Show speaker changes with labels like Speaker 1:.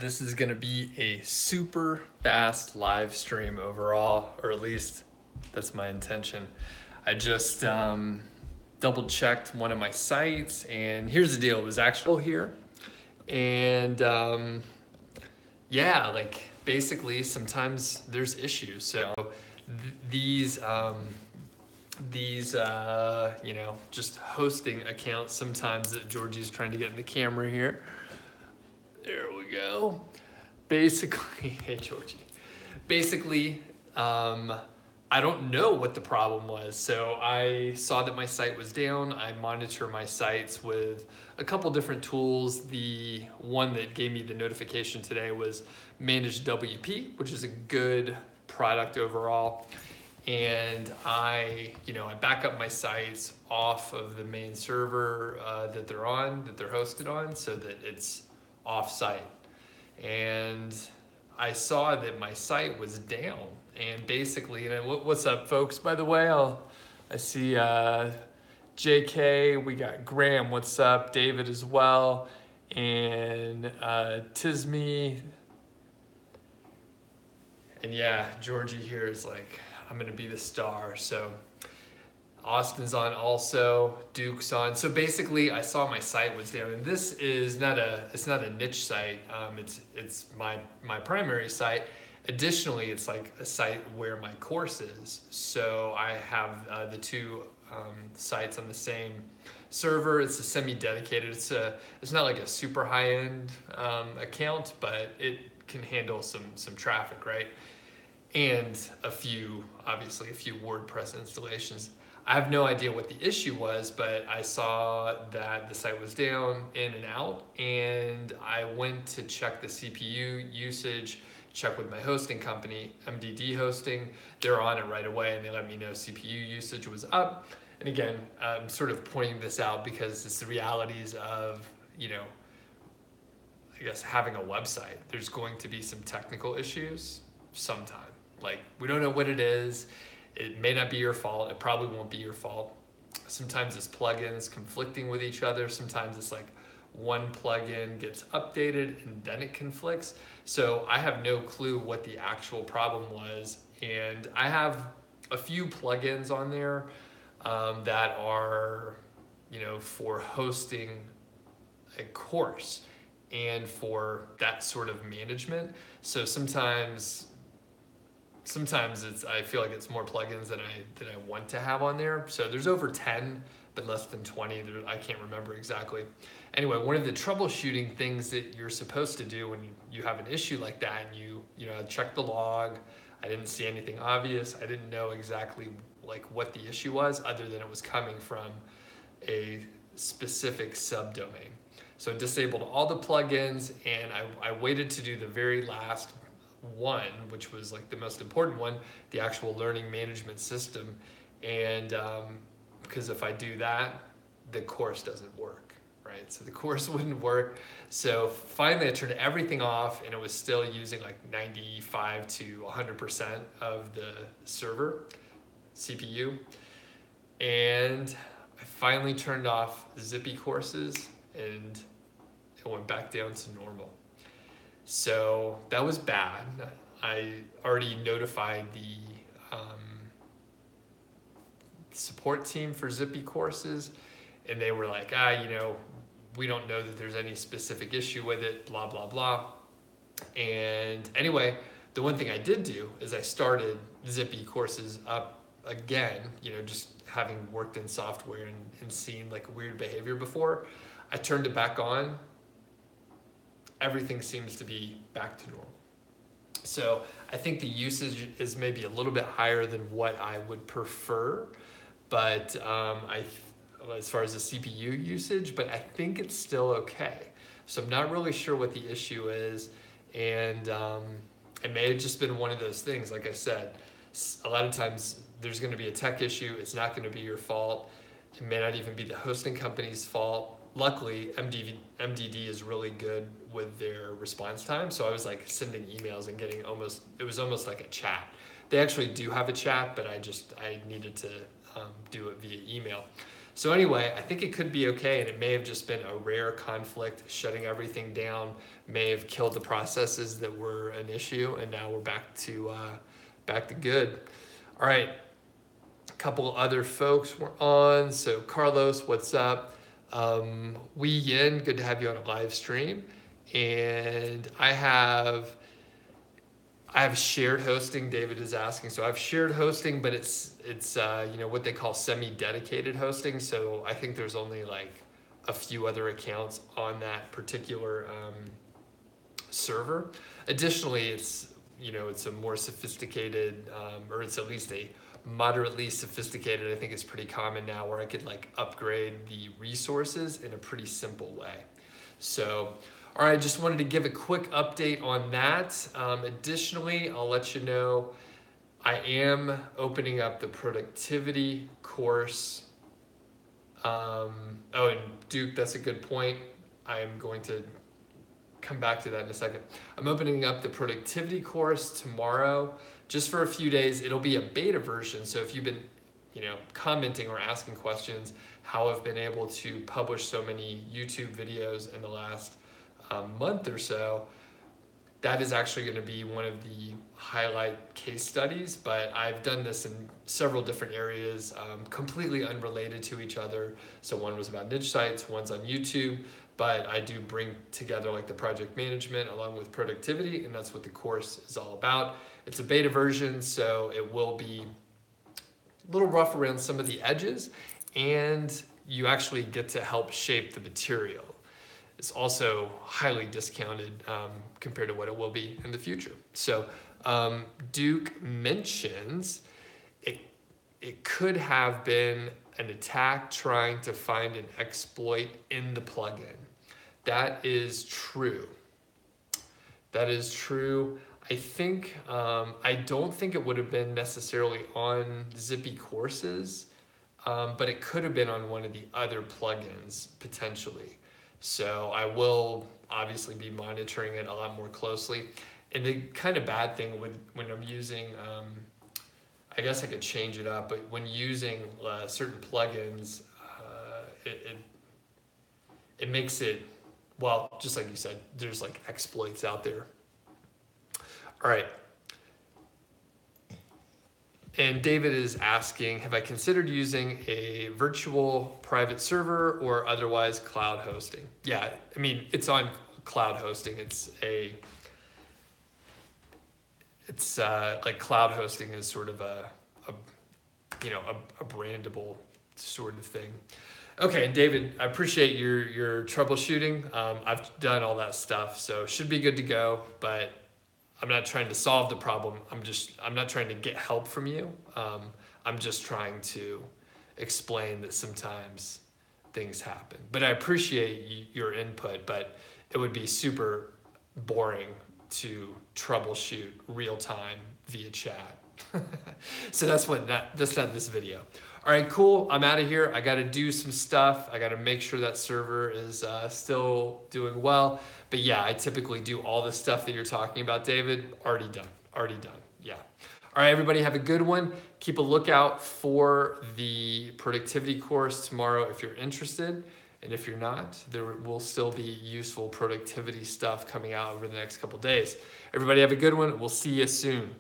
Speaker 1: This is going to be a super fast live stream overall, or at least that's my intention. I just double checked one of my sites, and here's the deal: it was actually here, and yeah, like basically sometimes there's issues. So these just hosting accounts sometimes that Georgie's trying to get in the camera here. There we go. Basically, hey Georgie. Basically, I don't know what the problem was. So I saw that my site was down. I monitor my sites with a couple different tools. The one that gave me the notification today was Managed WP, which is a good product overall. And I back up my sites off of the main server that they're hosted on, so that it's off-site. And I saw that my site was down, and basically, what's up, folks? By the way, I see JK. We got Graham. What's up? David as well, and Tisme. And yeah, Georgie here is like, I'm gonna be the star. So Austin's on also, Duke's on. So basically, I saw my site was down, and this is not a niche site. It's my primary site. Additionally, it's like a site where my course is. So I have the two sites on the same server. It's a semi-dedicated. It's not like a super high-end account, but it can handle some traffic, right? And obviously a few WordPress installations. I have no idea what the issue was, but I saw that the site was down, in and out, and I went to check the CPU usage, check with my hosting company, MDD Hosting. They're on it right away, and they let me know CPU usage was up. And again, I'm sort of pointing this out because it's the realities of, I guess, having a website. There's going to be some technical issues sometime. Like, we don't know what it is. It may not be your fault. It probably won't be your fault. Sometimes it's plugins conflicting with each other. Sometimes it's like one plugin gets updated and then it conflicts. So I have no clue what the actual problem was. And I have a few plugins on there that are, for hosting a course and for that sort of management. So sometimes I feel like it's more plugins than I want to have on there. So there's over 10, but less than 20. I can't remember exactly. Anyway, one of the troubleshooting things that you're supposed to do when you have an issue like that, and you check the log. I didn't see anything obvious. I didn't know exactly like what the issue was, other than it was coming from a specific subdomain. So I disabled all the plugins, and I waited to do the very last one, which was like the most important one, the actual learning management system. And because if I do that, the course doesn't work, right? So the course wouldn't work. So finally I turned everything off, and it was still using like 95 to 100% of the server CPU. And I finally turned off Zippy courses, and it went back down to normal. So that was bad. I already notified the support team for Zippy courses, and they were like, we don't know that there's any specific issue with it, blah, blah, blah. And anyway, the one thing I did do is I started Zippy courses up again, just having worked in software and seen like weird behavior before. I turned it back on. Everything seems to be back to normal. So I think the usage is maybe a little bit higher than what I would prefer, but as far as the CPU usage, but I think it's still okay. So I'm not really sure what the issue is, and it may have just been one of those things. Like I said, a lot of times there's going to be a tech issue. It's not going to be your fault. It may not even be the hosting company's fault. Luckily, MDD is really good with their response time. So I was like sending emails and getting it was almost like a chat. They actually do have a chat, but I needed to do it via email. So anyway, I think it could be okay, and it may have just been a rare conflict. Shutting everything down may have killed the processes that were an issue, and now we're back to good. All right, a couple other folks were on. So Carlos, what's up? Wee Yin, good to have you on a live stream. And I have shared hosting. David is asking. So I've shared hosting, but it's what they call semi-dedicated hosting. So I think there's only like a few other accounts on that particular server. Additionally, it's a more sophisticated, or it's at least a moderately sophisticated. I think it's pretty common now where I could like upgrade the resources in a pretty simple way. So, all right, just wanted to give a quick update on that. Additionally, I'll let you know I am opening up the productivity course. And Duke, that's a good point. I'm going to come back to that in a second. I'm opening up the productivity course tomorrow, just for a few days. It'll be a beta version. So if you've been, commenting or asking questions, how I've been able to publish so many YouTube videos in the last month or so, that is actually going to be one of the highlight case studies. But I've done this in several different areas, completely unrelated to each other. So one was about niche sites, one's on YouTube, but I do bring together like the project management along with productivity, and that's what the course is all about. It's a beta version, so it will be a little rough around some of the edges, and you actually get to help shape the material. It's also highly discounted compared to what it will be in the future. So Duke mentions it could have been an attack trying to find an exploit in the plugin. That is true. That is true. I think, I don't think it would have been necessarily on Zippy Courses, but it could have been on one of the other plugins potentially. So I will obviously be monitoring it a lot more closely. And the kind of bad thing when I'm using, I guess I could change it up, but when using certain plugins, it makes it, well, just like you said, there's like exploits out there. All right. And David is asking, have I considered using a virtual private server or otherwise cloud hosting? Yeah, I mean, it's on cloud hosting. It's like cloud hosting is sort of a brandable sort of thing. Okay, David, I appreciate your troubleshooting. I've done all that stuff, so should be good to go, but I'm not trying to solve the problem. I'm not trying to get help from you. I'm just trying to explain that sometimes things happen. But I appreciate your input, but it would be super boring to troubleshoot real time via chat. So that's not this video. All right, cool. I'm out of here. I got to do some stuff. I got to make sure that server is still doing well. But yeah, I typically do all the stuff that you're talking about, David. Already done. Yeah. All right, everybody, have a good one. Keep a lookout for the productivity course tomorrow if you're interested. And if you're not, there will still be useful productivity stuff coming out over the next couple days. Everybody have a good one. We'll see you soon.